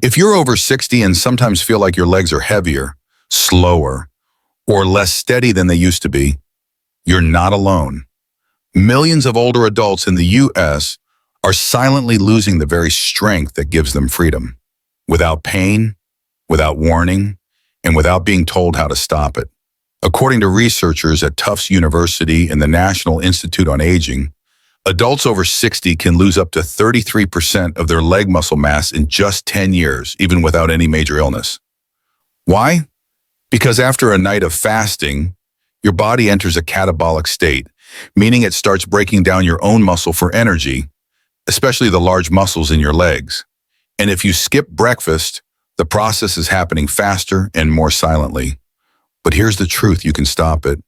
If you're over 60 and sometimes feel like your legs are heavier, slower, or less steady than they used to be, you're not alone. Millions of older adults in the U.S. are silently losing the very strength that gives them freedom, without pain, without warning, and without being told how to stop it. According to researchers at Tufts University and the National Institute on Aging, adults over 60 can lose up to 33% of their leg muscle mass in just 10 years, even without any major illness. Why? Because after a night of fasting, your body enters a catabolic state, meaning it starts breaking down your own muscle for energy, especially the large muscles in your legs. And if you skip breakfast, the process is happening faster and more silently. But here's the truth: you can stop it.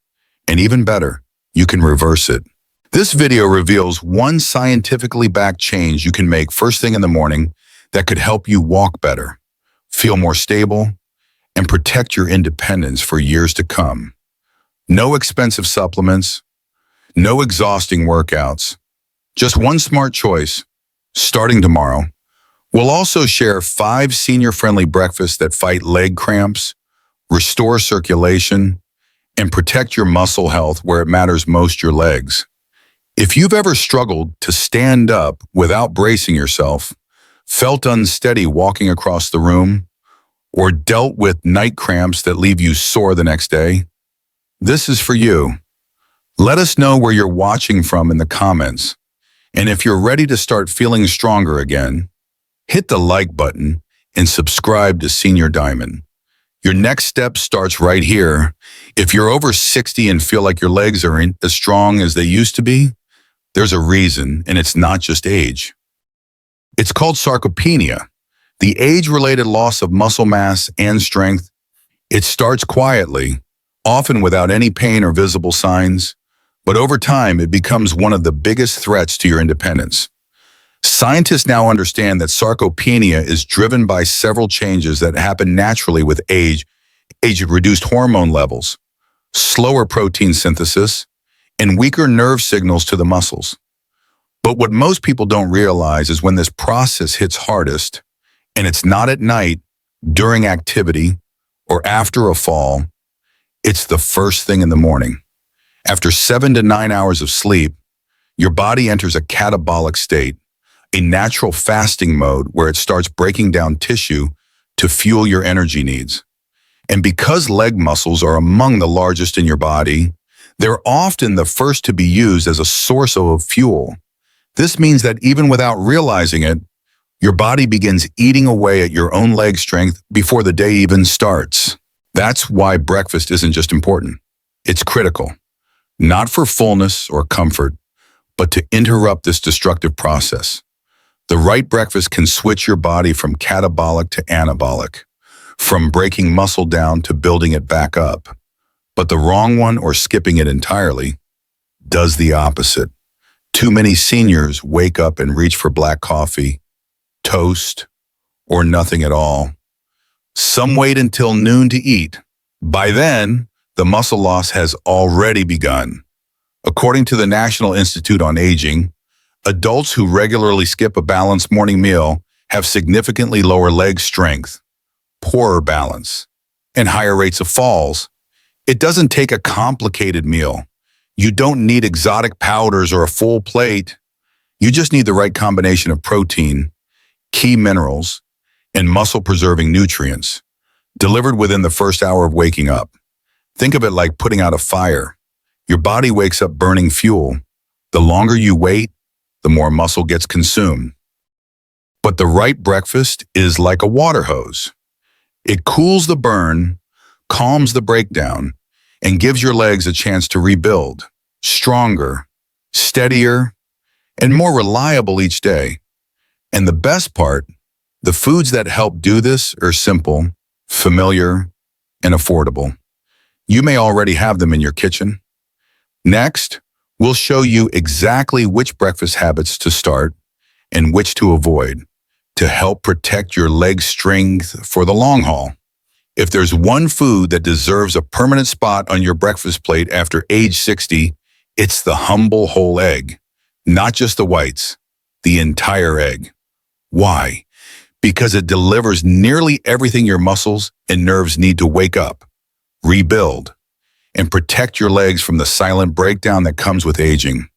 And even better, you can reverse it. This video reveals one scientifically backed change you can make first thing in the morning that could help you walk better, feel more stable, and protect your independence for years to come. No expensive supplements, no exhausting workouts, just one smart choice, starting tomorrow. We'll also share 5 senior-friendly breakfasts that fight leg cramps, restore circulation, and protect your muscle health where it matters most: your legs. If you've ever struggled to stand up without bracing yourself, felt unsteady walking across the room, or dealt with night cramps that leave you sore the next day, this is for you. Let us know where you're watching from in the comments. And if you're ready to start feeling stronger again, hit the like button and subscribe to Senior Diamond. Your next step starts right here. If you're over 60 and feel like your legs aren't as strong as they used to be, there's a reason, and it's not just age. It's called sarcopenia, the age-related loss of muscle mass and strength. It starts quietly, often without any pain or visible signs, but over time it becomes one of the biggest threats to your independence. Scientists now understand that sarcopenia is driven by several changes that happen naturally with age: reduced hormone levels, slower protein synthesis, and weaker nerve signals to the muscles. But what most people don't realize is when this process hits hardest, and it's not at night, during activity, or after a fall, it's the first thing in the morning. After 7 to 9 hours of sleep, your body enters a catabolic state, a natural fasting mode where it starts breaking down tissue to fuel your energy needs. And because leg muscles are among the largest in your body, they're often the first to be used as a source of fuel. This means that even without realizing it, your body begins eating away at your own leg strength before the day even starts. That's why breakfast isn't just important. It's critical, not for fullness or comfort, but to interrupt this destructive process. The right breakfast can switch your body from catabolic to anabolic, from breaking muscle down to building it back up. But the wrong one, or skipping it entirely, does the opposite. Too many seniors wake up and reach for black coffee, toast, or nothing at all. Some wait until noon to eat. By then, the muscle loss has already begun. According to the National Institute on Aging, adults who regularly skip a balanced morning meal have significantly lower leg strength, poorer balance, and higher rates of falls. It doesn't take a complicated meal. You don't need exotic powders or a full plate. You just need the right combination of protein, key minerals, and muscle-preserving nutrients, delivered within the first hour of waking up. Think of it like putting out a fire. Your body wakes up burning fuel. The longer you wait, the more muscle gets consumed. But the right breakfast is like a water hose. It cools the burn, calms the breakdown, and gives your legs a chance to rebuild, stronger, steadier, and more reliable each day. And the best part, the foods that help do this are simple, familiar, and affordable. You may already have them in your kitchen. Next, we'll show you exactly which breakfast habits to start and which to avoid to help protect your leg strength for the long haul. If there's one food that deserves a permanent spot on your breakfast plate after age 60, it's the humble whole egg. Not just the whites, the entire egg. Why? because it delivers nearly everything your muscles and nerves need to wake up, rebuild, and protect your legs from the silent breakdown that comes with aging.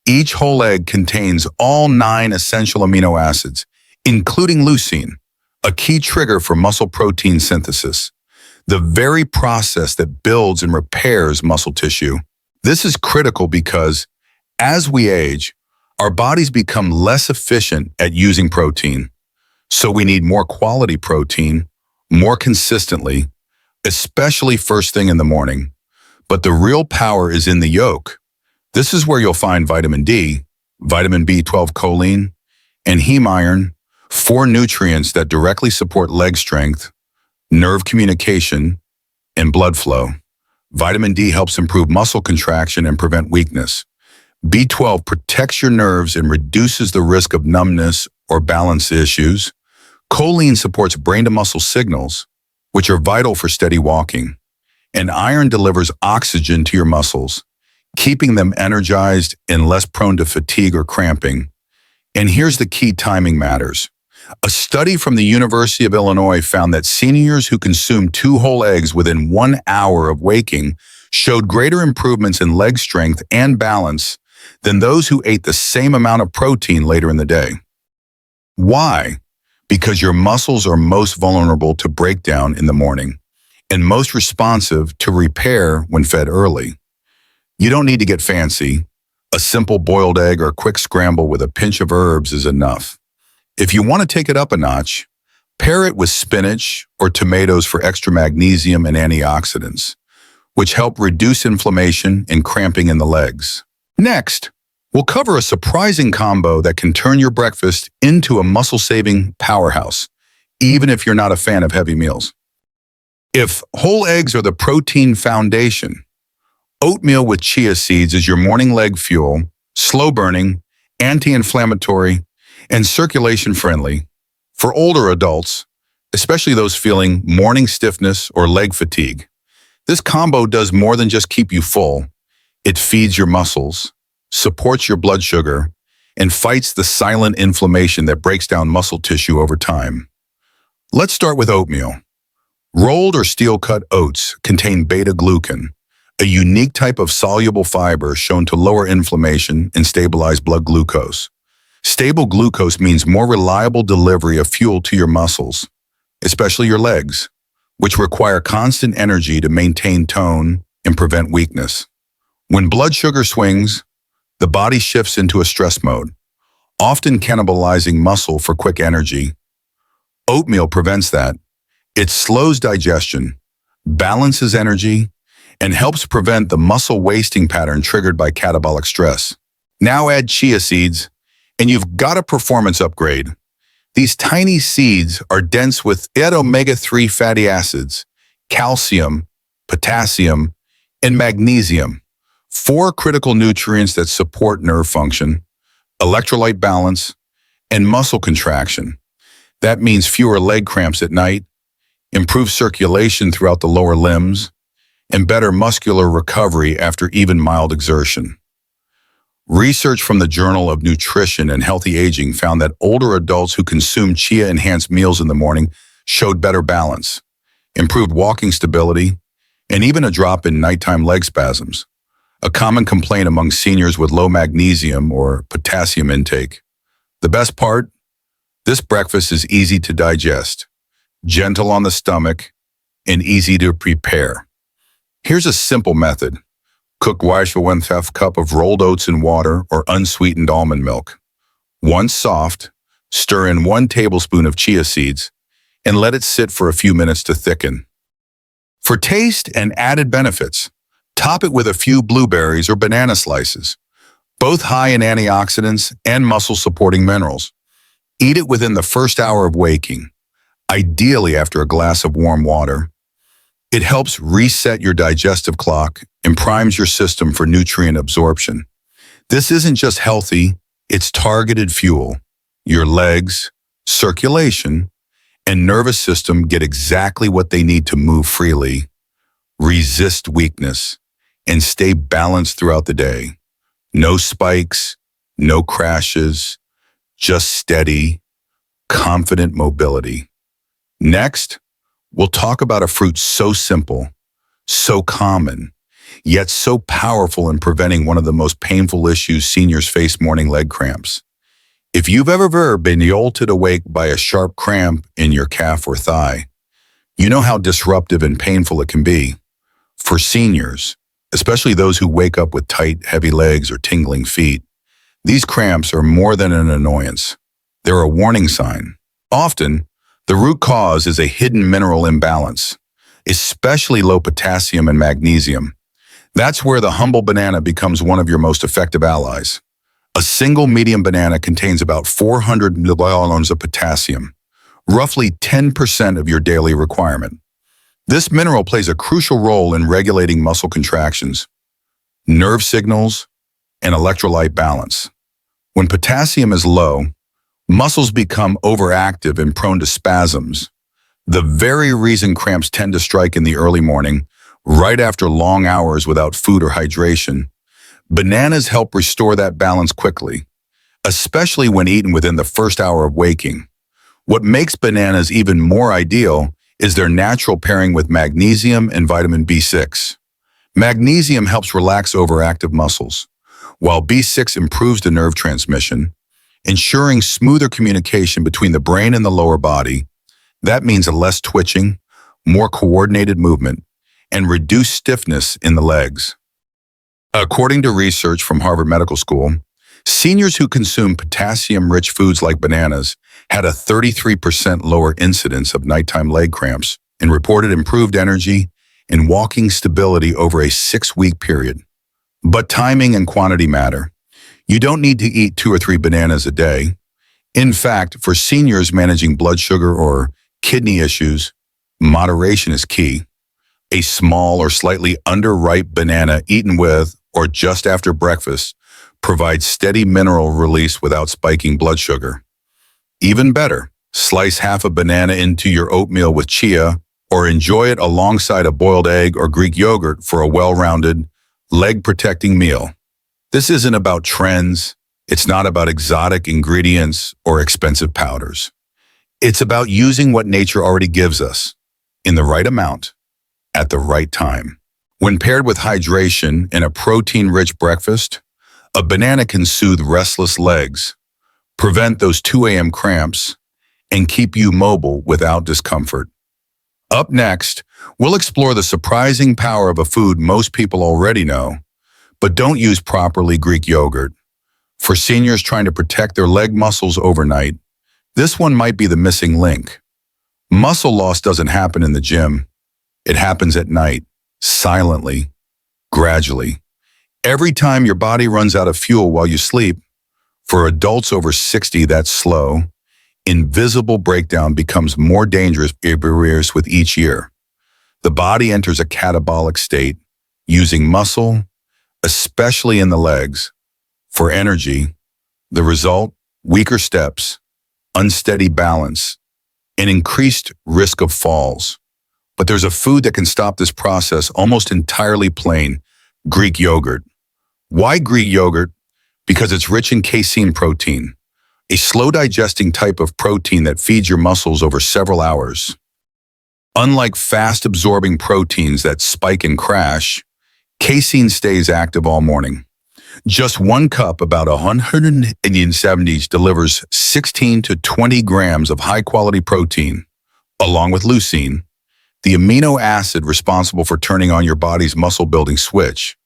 Each whole egg contains all 9 essential amino acids, including leucine, a key trigger for muscle protein synthesis, the very process that builds and repairs muscle tissue. This is critical because, as we age, our bodies become less efficient at using protein. So we need more quality protein, more consistently, especially first thing in the morning. But the real power is in the yolk. This is where you'll find vitamin D, vitamin B12 choline, and heme iron, 4 nutrients that directly support leg strength, nerve communication, and blood flow. Vitamin D helps improve muscle contraction and prevent weakness. B12 protects your nerves and reduces the risk of numbness or balance issues. Choline supports brain-to-muscle signals, which are vital for steady walking. And iron delivers oxygen to your muscles, keeping them energized and less prone to fatigue or cramping. And here's the key: timing matters. A study from the University of Illinois found that seniors who consumed 2 whole eggs within 1 hour of waking showed greater improvements in leg strength and balance than those who ate the same amount of protein later in the day. Why? Because your muscles are most vulnerable to breakdown in the morning and most responsive to repair when fed early. You don't need to get fancy. A simple boiled egg or quick scramble with a pinch of herbs is enough. If you want to take it up a notch, pair it with spinach or tomatoes for extra magnesium and antioxidants, which help reduce inflammation and cramping in the legs. Next, we'll cover a surprising combo that can turn your breakfast into a muscle-saving powerhouse, even if you're not a fan of heavy meals. If whole eggs are the protein foundation, oatmeal with chia seeds is your morning leg fuel, slow-burning, anti-inflammatory, and circulation-friendly. For older adults, especially those feeling morning stiffness or leg fatigue, this combo does more than just keep you full. It feeds your muscles, supports your blood sugar, and fights the silent inflammation that breaks down muscle tissue over time. Let's start with oatmeal. Rolled or steel-cut oats contain beta-glucan, a unique type of soluble fiber shown to lower inflammation and stabilize blood glucose. Stable glucose means more reliable delivery of fuel to your muscles, especially your legs, which require constant energy to maintain tone and prevent weakness. When blood sugar swings, the body shifts into a stress mode, often cannibalizing muscle for quick energy. Oatmeal prevents that. It slows digestion, balances energy, and helps prevent the muscle wasting pattern triggered by catabolic stress. Now add chia seeds, and you've got a performance upgrade. These tiny seeds are dense with omega-3 fatty acids, calcium, potassium, and magnesium, 4 critical nutrients that support nerve function, electrolyte balance, and muscle contraction. That means fewer leg cramps at night, improved circulation throughout the lower limbs, and better muscular recovery after even mild exertion. Research from the Journal of Nutrition and Healthy Aging found that older adults who consumed chia-enhanced meals in the morning showed better balance, improved walking stability, and even a drop in nighttime leg spasms, a common complaint among seniors with low magnesium or potassium intake. The best part? This breakfast is easy to digest, gentle on the stomach, and easy to prepare. Here's a simple method. Cook 1/4 cup of rolled oats in water or unsweetened almond milk. Once soft, stir in 1 tablespoon of chia seeds and let it sit for a few minutes to thicken. For taste and added benefits, top it with a few blueberries or banana slices, both high in antioxidants and muscle-supporting minerals. Eat it within the first hour of waking, ideally after a glass of warm water. It helps reset your digestive clock and primes your system for nutrient absorption. This isn't just healthy, it's targeted fuel. Your legs, circulation, and nervous system get exactly what they need to move freely, resist weakness, and stay balanced throughout the day. No spikes, no crashes, just steady, confident mobility. Next, we'll talk about a fruit so simple, so common, yet so powerful in preventing one of the most painful issues seniors face: morning leg cramps. If you've ever been jolted awake by a sharp cramp in your calf or thigh, you know how disruptive and painful it can be. For seniors, especially those who wake up with tight, heavy legs or tingling feet, these cramps are more than an annoyance. They're a warning sign. Often, the root cause is a hidden mineral imbalance, especially low potassium and magnesium. That's where the humble banana becomes one of your most effective allies. A single medium banana contains about 400 milligrams of potassium, roughly 10% of your daily requirement. This mineral plays a crucial role in regulating muscle contractions, nerve signals, and electrolyte balance. When potassium is low, muscles become overactive and prone to spasms, the very reason cramps tend to strike in the early morning, right after long hours without food or hydration. Bananas help restore that balance quickly, especially when eaten within the first hour of waking. What makes bananas even more ideal is their natural pairing with magnesium and vitamin B6. Magnesium helps relax overactive muscles, while B6 improves the nerve transmission, ensuring smoother communication between the brain and the lower body. That means a less twitching, more coordinated movement, and reduced stiffness in the legs. According to research from Harvard Medical School, seniors who consume potassium-rich foods like bananas had a 33% lower incidence of nighttime leg cramps and reported improved energy and walking stability over a 6-week period. But timing and quantity matter. You don't need to eat 2 or 3 bananas a day. In fact, for seniors managing blood sugar or kidney issues, moderation is key. A small or slightly underripe banana eaten with or just after breakfast provides steady mineral release without spiking blood sugar. Even better, slice half a banana into your oatmeal with chia or enjoy it alongside a boiled egg or Greek yogurt for a well-rounded, leg-protecting meal. This isn't about trends. It's not about exotic ingredients or expensive powders. It's about using what nature already gives us, in the right amount, at the right time. When paired with hydration and a protein-rich breakfast, a banana can soothe restless legs, prevent those 2 a.m. cramps, and keep you mobile without discomfort. Up next, we'll explore the surprising power of a food most people already know, but don't use properly: Greek yogurt. For seniors trying to protect their leg muscles overnight, this one might be the missing link. Muscle loss doesn't happen in the gym. It happens at night, silently, gradually. Every time your body runs out of fuel while you sleep, for adults over 60, that's slow, invisible breakdown becomes more dangerous with each year. The body enters a catabolic state, using muscle, especially in the legs, for energy. The result: weaker steps, unsteady balance, and increased risk of falls. But there's a food that can stop this process almost entirely: plain Greek yogurt. Why Greek yogurt? Because it's rich in casein protein, a slow-digesting type of protein that feeds your muscles over several hours. Unlike fast-absorbing proteins that spike and crash, casein stays active all morning. Just 1 cup, about 170, delivers 16 to 20 grams of high-quality protein, along with leucine, the amino acid responsible for turning on your body's muscle-building switch,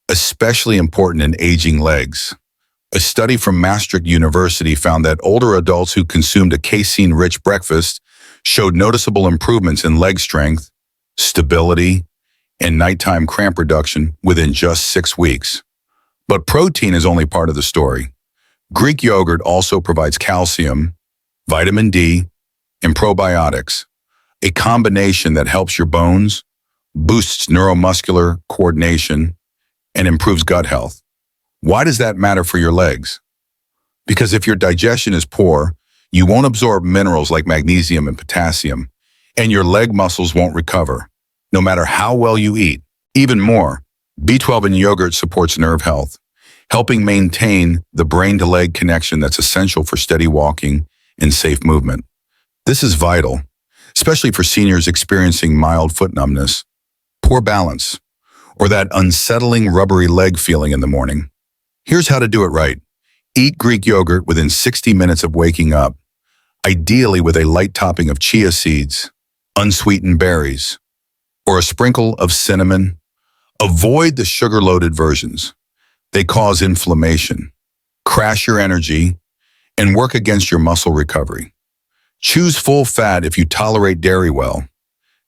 especially important in aging legs. A study from Maastricht University found that older adults who consumed a casein-rich breakfast showed noticeable improvements in leg strength, stability, and nighttime cramp reduction within just 6 weeks. But protein is only part of the story. Greek yogurt also provides calcium, vitamin D, and probiotics, a combination that helps your bones, boosts neuromuscular coordination, and improves gut health. Why does that matter for your legs? Because if your digestion is poor, you won't absorb minerals like magnesium and potassium, and your leg muscles won't recover, no matter how well you eat. Even more, B12 in yogurt supports nerve health, helping maintain the brain-to-leg connection that's essential for steady walking and safe movement. This is vital, especially for seniors experiencing mild foot numbness, poor balance, or that unsettling rubbery leg feeling in the morning. Here's how to do it right. Eat Greek yogurt within 60 minutes of waking up, ideally with a light topping of chia seeds, unsweetened berries, or a sprinkle of cinnamon. Avoid the sugar-loaded versions. They cause inflammation, crash your energy, and work against your muscle recovery. Choose full fat if you tolerate dairy well.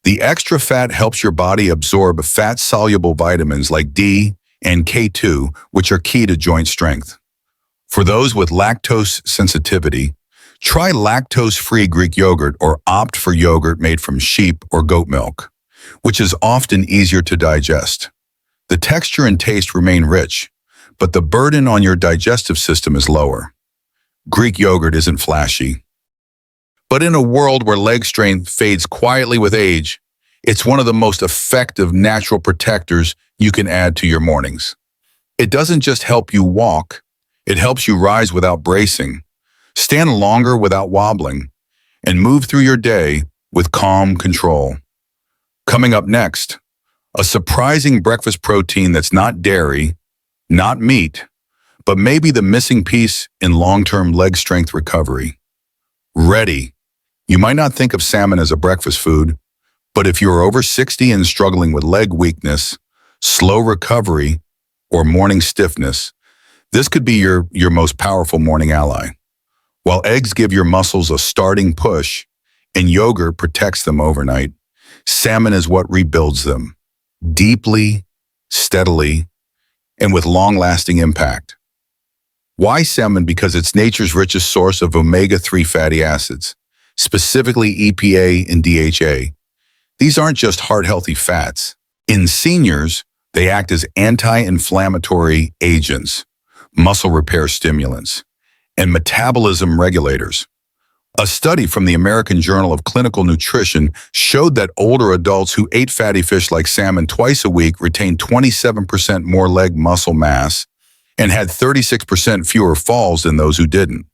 The extra fat helps your body absorb fat-soluble vitamins like D and K2, which are key to joint strength. For those with lactose sensitivity, try lactose-free Greek yogurt or opt for yogurt made from sheep or goat milk, which is often easier to digest. The texture and taste remain rich, but the burden on your digestive system is lower. Greek yogurt isn't flashy, but in a world where leg strength fades quietly with age, it's one of the most effective natural protectors you can add to your mornings. It doesn't just help you walk, it helps you rise without bracing, stand longer without wobbling, and move through your day with calm control. Coming up next, a surprising breakfast protein that's not dairy, not meat, but maybe the missing piece in long-term leg strength recovery. Ready. You might not think of salmon as a breakfast food, but if you're over 60 and struggling with leg weakness, slow recovery, or morning stiffness, this could be your most powerful morning ally. While eggs give your muscles a starting push and yogurt protects them overnight, salmon is what rebuilds them, deeply, steadily, and with long-lasting impact. Why salmon? Because it's nature's richest source of omega-3 fatty acids, specifically EPA and DHA. These aren't just heart-healthy fats. In seniors, they act as anti-inflammatory agents, muscle repair stimulants, and metabolism regulators. A study from the American Journal of Clinical Nutrition showed that older adults who ate fatty fish like salmon twice a week retained 27% more leg muscle mass and had 36% fewer falls than those who didn't.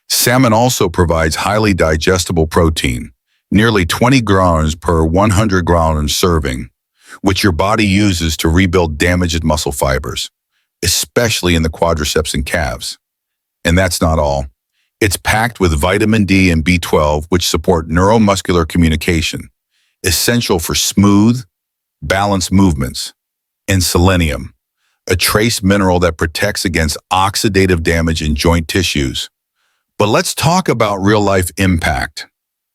Salmon also provides highly digestible protein, nearly 20 grams per 100 grams serving, which your body uses to rebuild damaged muscle fibers, especially in the quadriceps and calves. And that's not all. It's packed with vitamin D and B12, which support neuromuscular communication, essential for smooth, balanced movements, and selenium, a trace mineral that protects against oxidative damage in joint tissues. But let's talk about real-life impact.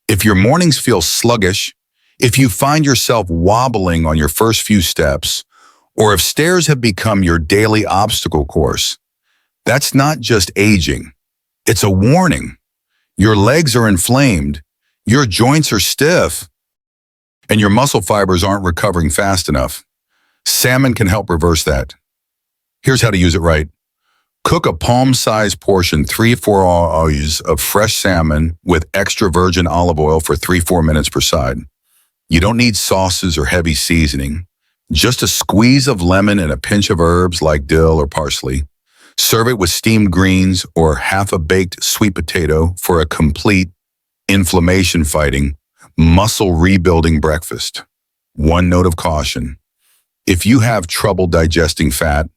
If your mornings feel sluggish, if you find yourself wobbling on your first few steps, or if stairs have become your daily obstacle course, that's not just aging. It's a warning. Your legs are inflamed, your joints are stiff, and your muscle fibers aren't recovering fast enough. Salmon can help reverse that. Here's how to use it right. Cook a palm-sized portion, 3-4 hours of fresh salmon with extra virgin olive oil for 3-4 minutes per side. You don't need sauces or heavy seasoning. Just a squeeze of lemon and a pinch of herbs like dill or parsley. Serve it with steamed greens or half a baked sweet potato for a complete inflammation-fighting, muscle-rebuilding breakfast. One note of caution. If you have trouble digesting fat,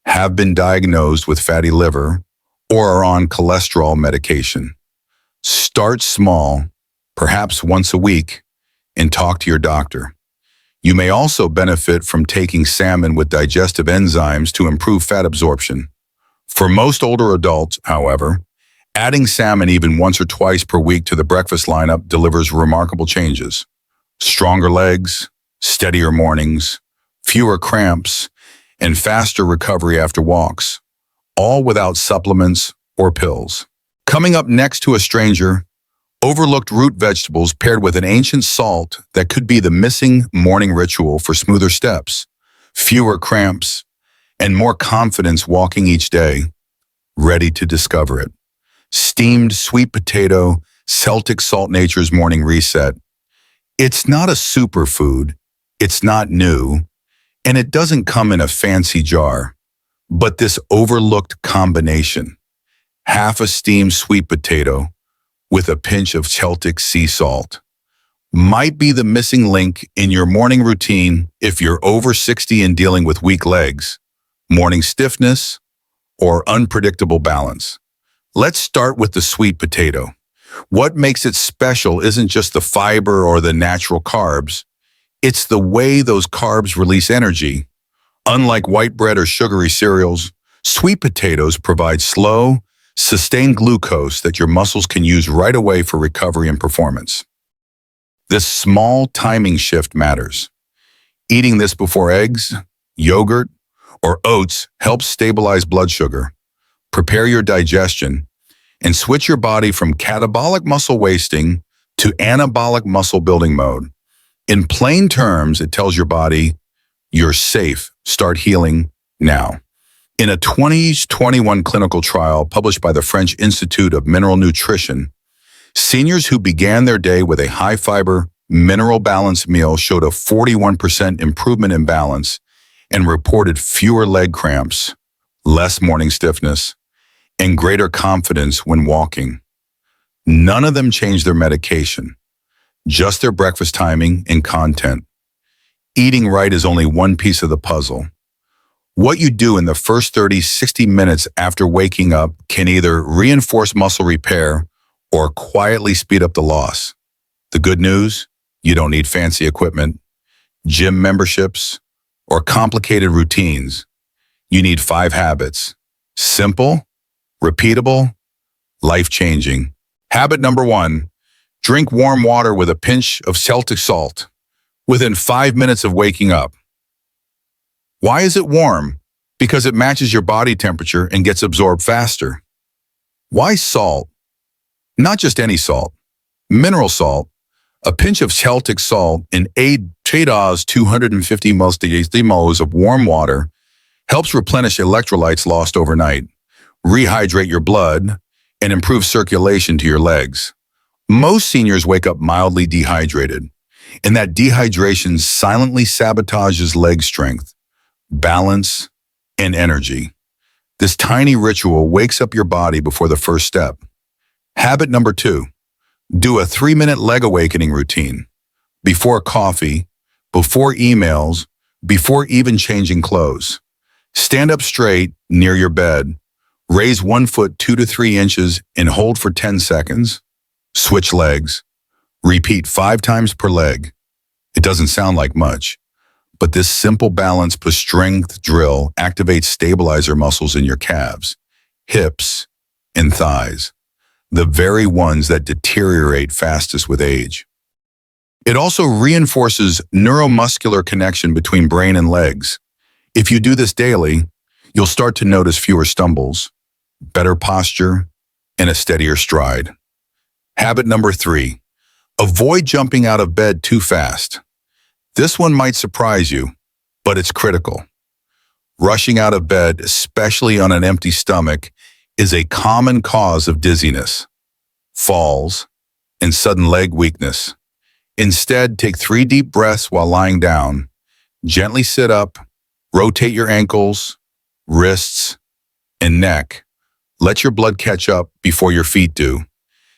have been diagnosed with fatty liver, or are on cholesterol medication, start small, perhaps once a week, and talk to your doctor. You may also benefit from taking salmon with digestive enzymes to improve fat absorption. For most older adults, however, adding salmon even once or twice per week to the breakfast lineup delivers remarkable changes. Stronger legs, steadier mornings, fewer cramps, and faster recovery after walks, all without supplements or pills. Coming up next to a stranger, overlooked root vegetables paired with an ancient salt that could be the missing morning ritual for smoother steps, fewer cramps, and more confidence walking each day. Ready to discover it. Steamed sweet potato, Celtic salt nature's morning reset. It's not a superfood, it's not new, and it doesn't come in a fancy jar. But this overlooked combination, half a steamed sweet potato with a pinch of Celtic sea salt. Might be the missing link in your morning routine if you're over 60 and dealing with weak legs, morning stiffness, or unpredictable balance. Let's start with the sweet potato. What makes it special isn't just the fiber or the natural carbs. It's the way those carbs release energy. Unlike white bread or sugary cereals, sweet potatoes provide slow, sustained glucose that your muscles can use right away for recovery and performance. This small timing shift matters. Eating this before eggs, yogurt, or oats helps stabilize blood sugar, prepare your digestion, and switch your body from catabolic muscle wasting to anabolic muscle building mode. In plain terms, it tells your body, you're safe, start healing now. In a 2021 clinical trial published by the French Institute of Mineral Nutrition, seniors who began their day with a high-fiber, mineral-balanced meal showed a 41% improvement in balance and reported fewer leg cramps, less morning stiffness, and greater confidence when walking. None of them changed their medication, just their breakfast timing and content. Eating right is only one piece of the puzzle. What you do in the first 30-60 minutes after waking up can either reinforce muscle repair or quietly speed up the loss. The good news? You don't need fancy equipment, gym memberships, or complicated routines. You need 5 habits. Simple, repeatable, life-changing. Habit number 1, drink warm water with a pinch of Celtic salt within 5 minutes of waking up. Why is it warm? Because it matches your body temperature and gets absorbed faster. Why salt? Not just any salt. Mineral salt. A pinch of Celtic salt in 8 oz 250 ml of warm water helps replenish electrolytes lost overnight, rehydrate your blood, and improve circulation to your legs. Most seniors wake up mildly dehydrated, and that dehydration silently sabotages leg strength, balance, and energy. This tiny ritual wakes up your body before the first step. Habit number 2, do a 3-minute leg awakening routine. Before coffee, before emails, before even changing clothes. Stand up straight near your bed, raise one foot 2 to 3 inches and hold for 10 seconds. Switch legs. Repeat 5 times per leg. It doesn't sound like much, but this simple balance plus strength drill activates stabilizer muscles in your calves, hips, and thighs, the very ones that deteriorate fastest with age. It also reinforces neuromuscular connection between brain and legs. If you do this daily, you'll start to notice fewer stumbles, better posture, and a steadier stride. Habit number 3, avoid jumping out of bed too fast. This one might surprise you, but it's critical. Rushing out of bed, especially on an empty stomach, is a common cause of dizziness, falls, and sudden leg weakness. Instead, take 3 deep breaths while lying down. Gently sit up, rotate your ankles, wrists, and neck. Let your blood catch up before your feet do.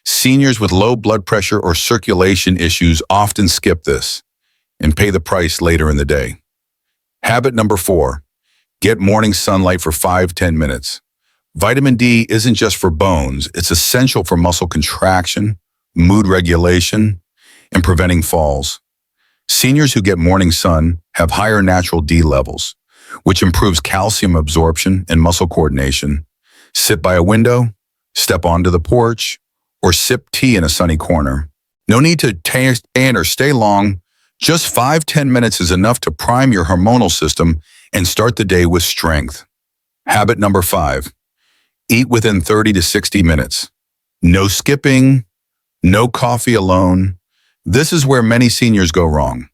Seniors with low blood pressure or circulation issues often skip this and pay the price later in the day. Habit number 4, get morning sunlight for 5-10 minutes. Vitamin D isn't just for bones, it's essential for muscle contraction, mood regulation, and preventing falls. Seniors who get morning sun have higher natural D levels, which improves calcium absorption and muscle coordination. Sit by a window, step onto the porch, or sip tea in a sunny corner. No need to stand or stay long. Just 5-10 minutes is enough to prime your hormonal system and start the day with strength. Habit number 5, eat within 30 to 60 minutes. No skipping, no coffee alone. This is where many seniors go wrong.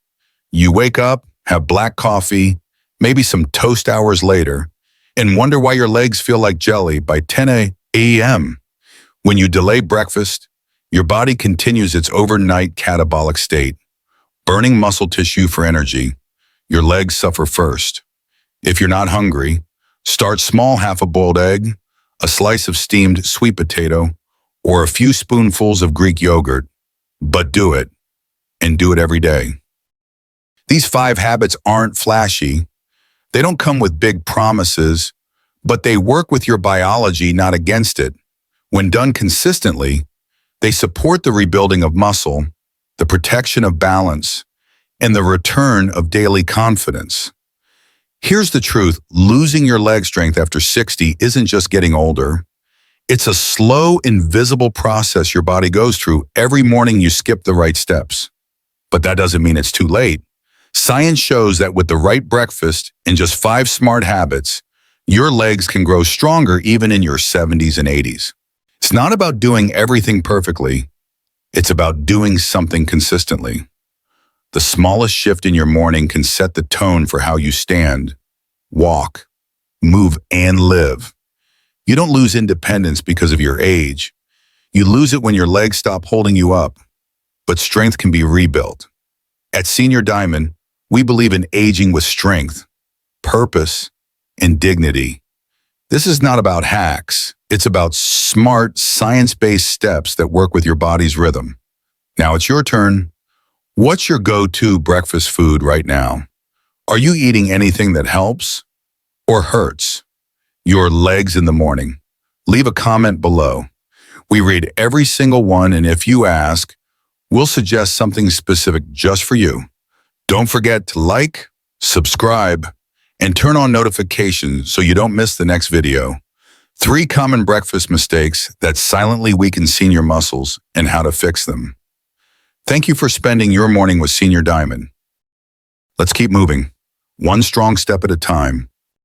You wake up, have black coffee, maybe some toast hours later, and wonder why your legs feel like jelly by 10 a.m. When you delay breakfast, your body continues its overnight catabolic state, burning muscle tissue for energy. Your legs suffer first. If you're not hungry, start small: half a boiled egg, a slice of steamed sweet potato, or a few spoonfuls of Greek yogurt, but do it, and do it every day. These 5 habits aren't flashy. They don't come with big promises, but they work with your biology, not against it. When done consistently, they support the rebuilding of muscle, the protection of balance, and the return of daily confidence. Here's the truth: losing your leg strength after 60 isn't just getting older. It's a slow, invisible process your body goes through every morning you skip the right steps. But that doesn't mean it's too late. Science shows that with the right breakfast and just 5 smart habits, your legs can grow stronger even in your 70s and 80s. It's not about doing everything perfectly. It's about doing something consistently. The smallest shift in your morning can set the tone for how you stand, walk, move, and live. You don't lose independence because of your age. You lose it when your legs stop holding you up. But strength can be rebuilt. At Senior Diamond, we believe in aging with strength, purpose, and dignity. This is not about hacks. It's about smart, science-based steps that work with your body's rhythm. Now it's your turn. What's your go-to breakfast food right now? Are you eating anything that helps or hurts your legs in the morning? Leave a comment below. We read every single one, and if you ask, we'll suggest something specific just for you. Don't forget to like, subscribe, and turn on notifications so you don't miss the next video. 3 common breakfast mistakes that silently weaken senior muscles and how to fix them. Thank you for spending your morning with Senior Diamond. Let's keep moving, one strong step at a time.